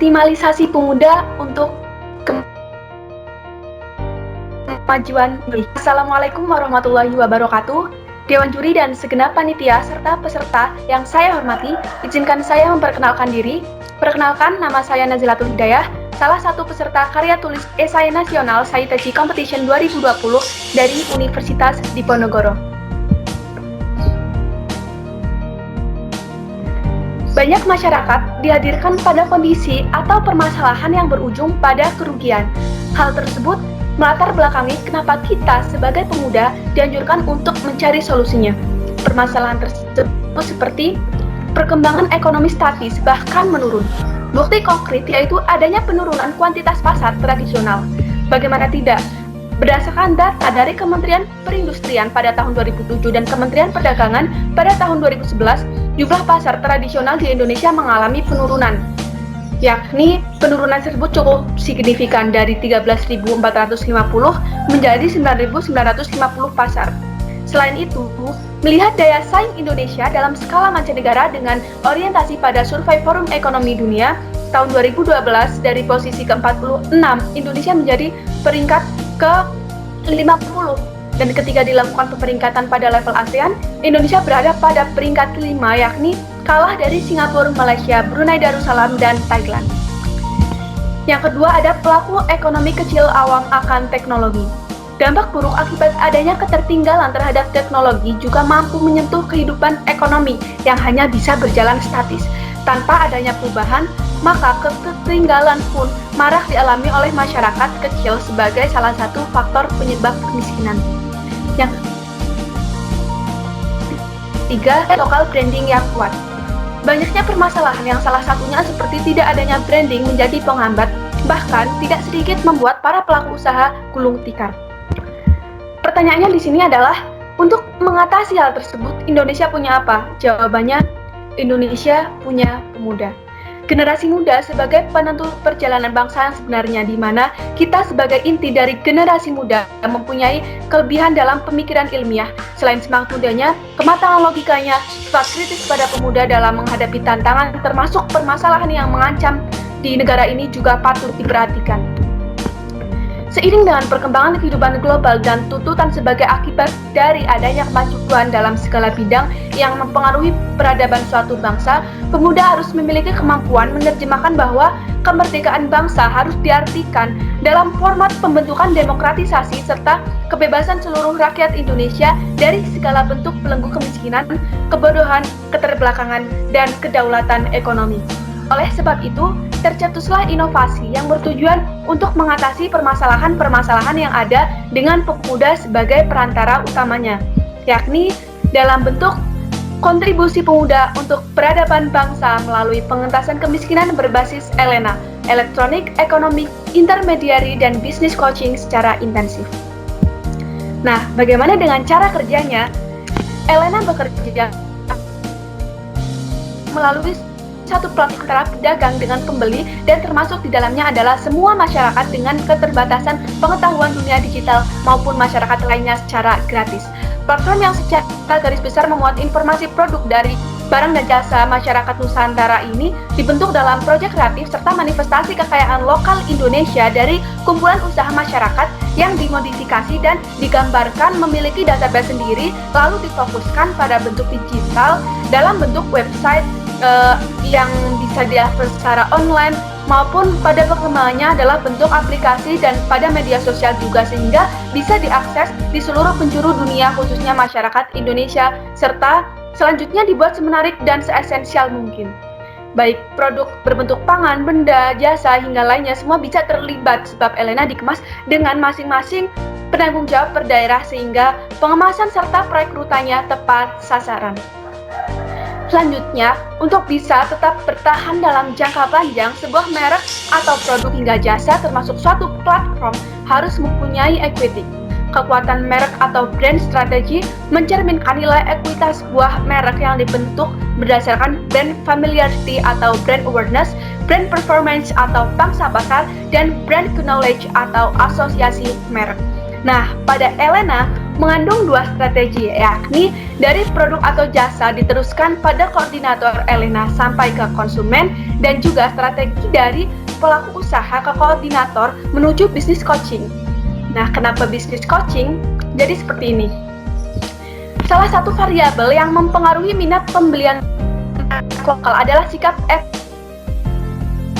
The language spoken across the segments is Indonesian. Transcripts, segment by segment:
optimalisasi pemuda untuk kemajuan. Assalamualaikum warahmatullahi wabarakatuh. Dewan juri dan segenap panitia serta peserta yang saya hormati, izinkan saya memperkenalkan diri. Perkenalkan, nama saya Nazilatul Hidayah, salah satu peserta karya tulis esai nasional Saiteji Competition 2020 dari Universitas Diponegoro. Banyak masyarakat dihadirkan pada kondisi atau permasalahan yang berujung pada kerugian. Hal tersebut melatar belakangi kenapa kita sebagai pemuda dianjurkan untuk mencari solusinya. Permasalahan tersebut seperti perkembangan ekonomi statis bahkan menurun. Bukti konkret yaitu adanya penurunan kuantitas pasar tradisional. Bagaimana tidak? Berdasarkan data dari Kementerian Perindustrian pada tahun 2007 dan Kementerian Perdagangan pada tahun 2011, jumlah pasar tradisional di Indonesia mengalami penurunan, yakni penurunan tersebut cukup signifikan dari 13.450 menjadi 9.950 pasar. Selain itu, melihat daya saing Indonesia dalam skala mancanegara dengan orientasi pada survei Forum Ekonomi Dunia tahun 2012 dari posisi ke-46, Indonesia menjadi peringkat ke-50. Dan ketika dilakukan pemeringkatan pada level ASEAN, Indonesia berada pada peringkat ke-5, yakni kalah dari Singapura, Malaysia, Brunei Darussalam, dan Thailand. Yang kedua ada pelaku ekonomi kecil awam akan teknologi. Dampak buruk akibat adanya ketertinggalan terhadap teknologi juga mampu menyentuh kehidupan ekonomi yang hanya bisa berjalan statis. Tanpa adanya perubahan, maka ketertinggalan pun marak dialami oleh masyarakat kecil sebagai salah satu faktor penyebab kemiskinan. Yang ketiga, lokal branding yang kuat. Banyaknya permasalahan yang salah satunya seperti tidak adanya branding menjadi penghambat, bahkan tidak sedikit membuat para pelaku usaha gulung tikar. Pertanyaannya di sini adalah, untuk mengatasi hal tersebut, Indonesia punya apa? Jawabannya, Indonesia punya pemuda. Generasi muda sebagai penentu perjalanan bangsa yang sebenarnya, di mana kita sebagai inti dari generasi muda mempunyai kelebihan dalam pemikiran ilmiah. Selain semangat mudanya, kematangan logikanya, sifat kritis pada pemuda dalam menghadapi tantangan termasuk permasalahan yang mengancam di negara ini juga patut diperhatikan. Seiring dengan perkembangan kehidupan global dan tuntutan sebagai akibat dari adanya kemajuan dalam segala bidang yang mempengaruhi peradaban suatu bangsa, pemuda harus memiliki kemampuan menerjemahkan bahwa kemerdekaan bangsa harus diartikan dalam format pembentukan demokratisasi serta kebebasan seluruh rakyat Indonesia dari segala bentuk belenggu kemiskinan, kebodohan, keterbelakangan, dan kedaulatan ekonomi. Oleh sebab itu, tercetuslah inovasi yang bertujuan untuk mengatasi permasalahan-permasalahan yang ada dengan pemuda sebagai perantara utamanya, yakni dalam bentuk kontribusi pemuda untuk peradaban bangsa melalui pengentasan kemiskinan berbasis ELENA, Electronic Economic Intermediary dan Business Coaching secara intensif. Nah, bagaimana dengan cara kerjanya? ELENA bekerja melalui satu platform antara pedagang dengan pembeli, dan termasuk di dalamnya adalah semua masyarakat dengan keterbatasan pengetahuan dunia digital maupun masyarakat lainnya secara gratis. Platform yang secara garis besar memuat informasi produk dari barang dan jasa masyarakat Nusantara ini dibentuk dalam proyek kreatif serta manifestasi kekayaan lokal Indonesia dari kumpulan usaha masyarakat yang dimodifikasi dan digambarkan memiliki database sendiri, lalu difokuskan pada bentuk digital dalam bentuk website yang bisa diakses secara online maupun pada perkembangannya adalah bentuk aplikasi dan pada media sosial juga, sehingga bisa diakses di seluruh penjuru dunia khususnya masyarakat Indonesia, serta selanjutnya dibuat semenarik dan seesensial mungkin. Baik produk berbentuk pangan, benda, jasa hingga lainnya semua bisa terlibat sebab ELENA dikemas dengan masing-masing penanggung jawab per daerah sehingga pengemasan serta perekrutannya tepat sasaran. Selanjutnya, untuk bisa tetap bertahan dalam jangka panjang, sebuah merek atau produk hingga jasa termasuk suatu platform harus mempunyai equity. Kekuatan merek atau brand strategi mencerminkan nilai ekuitas sebuah merek yang dibentuk berdasarkan brand familiarity atau brand awareness, brand performance atau pangsa pasar, dan brand knowledge atau asosiasi merek. Nah, pada ELENA, mengandung dua strategi, yakni dari produk atau jasa diteruskan pada koordinator Elena sampai ke konsumen, dan juga strategi dari pelaku usaha ke koordinator menuju bisnis coaching. Nah, kenapa bisnis coaching? Jadi seperti ini. Salah satu variabel yang mempengaruhi minat pembelian lokal adalah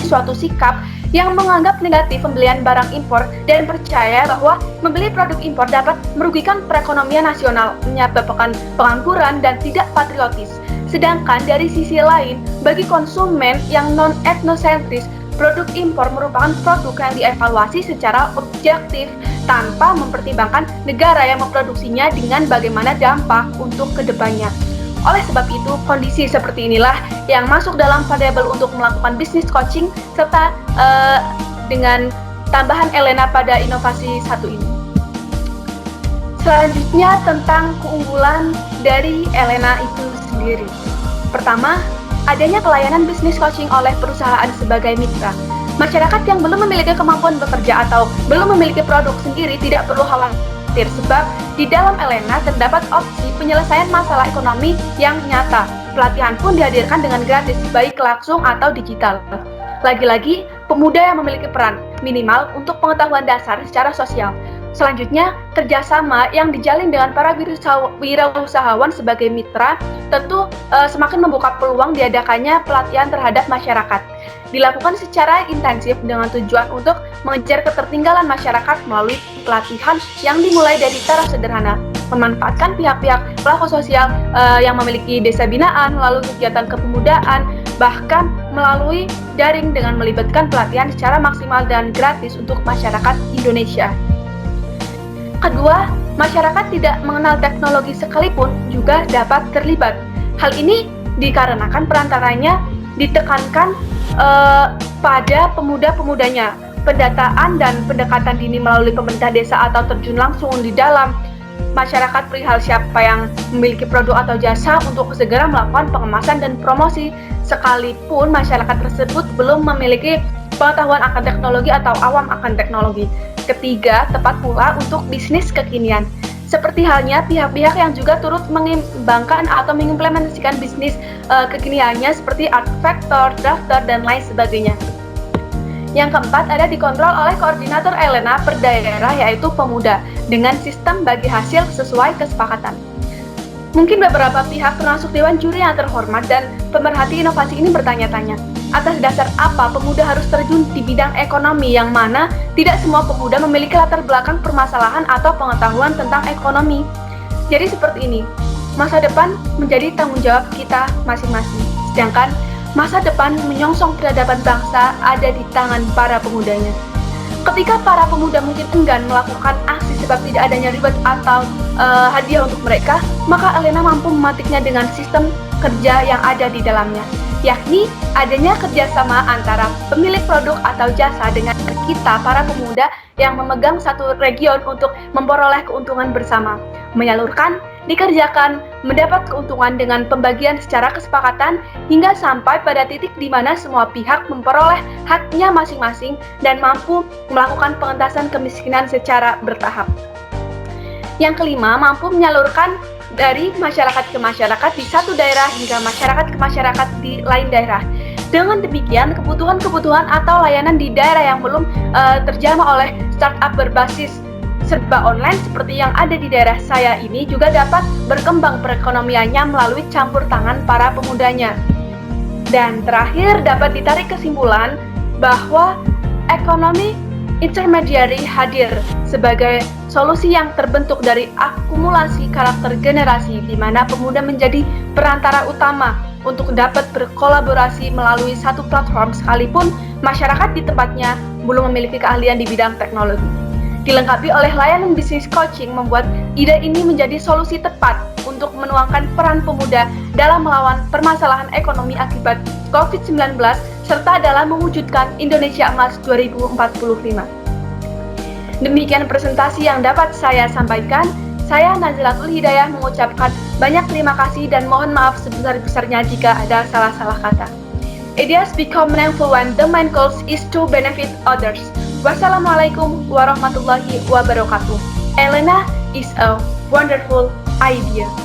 suatu sikap yang menganggap negatif pembelian barang impor dan percaya bahwa membeli produk impor dapat merugikan perekonomian nasional, menyebabkan pengangguran dan tidak patriotis. Sedangkan dari sisi lain, bagi konsumen yang non-etnosentris, produk impor merupakan produk yang dievaluasi secara objektif tanpa mempertimbangkan negara yang memproduksinya dengan bagaimana dampak untuk kedepannya. Oleh sebab itu, kondisi seperti inilah yang masuk dalam variabel untuk melakukan bisnis coaching serta dengan tambahan Elena pada inovasi satu ini. Selanjutnya tentang keunggulan dari Elena itu sendiri. Pertama, adanya pelayanan bisnis coaching oleh perusahaan sebagai mitra. Masyarakat yang belum memiliki kemampuan bekerja atau belum memiliki produk sendiri tidak perlu khawatir, sebab di dalam Elena terdapat opsi penyelesaian masalah ekonomi yang nyata. Pelatihan pun dihadirkan dengan gratis, baik langsung atau digital. Lagi-lagi, pemuda yang memiliki peran minimal untuk pengetahuan dasar secara sosial. Selanjutnya, kerjasama yang dijalin dengan para wirausahawan sebagai mitra tentu semakin membuka peluang diadakannya pelatihan terhadap masyarakat. Dilakukan secara intensif dengan tujuan untuk mengejar ketertinggalan masyarakat melalui pelatihan yang dimulai dari cara sederhana, memanfaatkan pihak-pihak pelaku sosial yang memiliki desa binaan, lalu kegiatan kepemudaan, bahkan melalui daring dengan melibatkan pelatihan secara maksimal dan gratis untuk masyarakat Indonesia. Kedua, masyarakat tidak mengenal teknologi sekalipun juga dapat terlibat. Hal ini dikarenakan perantaranya ditekankan pada pemuda-pemudanya. Pendataan dan pendekatan dini melalui pemerintah desa atau terjun langsung di dalam masyarakat perihal siapa yang memiliki produk atau jasa untuk segera melakukan pengemasan dan promosi, sekalipun masyarakat tersebut belum memiliki pengetahuan akan teknologi atau awam akan teknologi. Ketiga, tepat pula untuk bisnis kekinian. Seperti halnya pihak-pihak yang juga turut mengembangkan atau mengimplementasikan bisnis kekiniannya seperti art factor, drafter, dan lain sebagainya. Yang keempat, ada dikontrol oleh koordinator Elena per daerah, yaitu pemuda, dengan sistem bagi hasil sesuai kesepakatan. Mungkin beberapa pihak termasuk Dewan Juri yang terhormat dan pemerhati inovasi ini bertanya-tanya, atas dasar apa pemuda harus terjun di bidang ekonomi yang mana tidak semua pemuda memiliki latar belakang permasalahan atau pengetahuan tentang ekonomi. Jadi seperti ini, masa depan menjadi tanggung jawab kita masing-masing, sedangkan masa depan menyongsong peradaban bangsa ada di tangan para pemudanya. Ketika para pemuda mungkin enggan melakukan aksi sebab tidak adanya ribet atau hadiah untuk mereka, maka Elena mampu mematiknya dengan sistem kerja yang ada di dalamnya, yakni adanya kerjasama antara pemilik produk atau jasa dengan kita para pemuda yang memegang satu region untuk memperoleh keuntungan bersama, menyalurkan, dikerjakan, mendapat keuntungan dengan pembagian secara kesepakatan hingga sampai pada titik di mana semua pihak memperoleh haknya masing-masing dan mampu melakukan pengentasan kemiskinan secara bertahap. Yang kelima, mampu menyalurkan dari masyarakat ke masyarakat di satu daerah hingga masyarakat ke masyarakat di lain daerah. Dengan demikian, kebutuhan-kebutuhan atau layanan di daerah yang belum terjamah oleh startup berbasis serba online seperti yang ada di daerah saya ini juga dapat berkembang perekonomiannya melalui campur tangan para pemudanya. Dan terakhir, dapat ditarik kesimpulan bahwa ekonomi intermediary hadir sebagai solusi yang terbentuk dari akumulasi karakter generasi di mana pemuda menjadi perantara utama untuk dapat berkolaborasi melalui satu platform sekalipun masyarakat di tempatnya belum memiliki keahlian di bidang teknologi. Dilengkapi oleh layanan bisnis coaching membuat ide ini menjadi solusi tepat untuk menuangkan peran pemuda dalam melawan permasalahan ekonomi akibat COVID-19 serta dalam mewujudkan Indonesia Emas 2045. Demikian presentasi yang dapat saya sampaikan. Saya Nazilatul Hidayah mengucapkan banyak terima kasih dan mohon maaf sebesar-besarnya jika ada salah-salah kata. Ideas become meaningful when the main goal is to benefit others. Wassalamualaikum warahmatullahi wabarakatuh. Elena is a wonderful idea.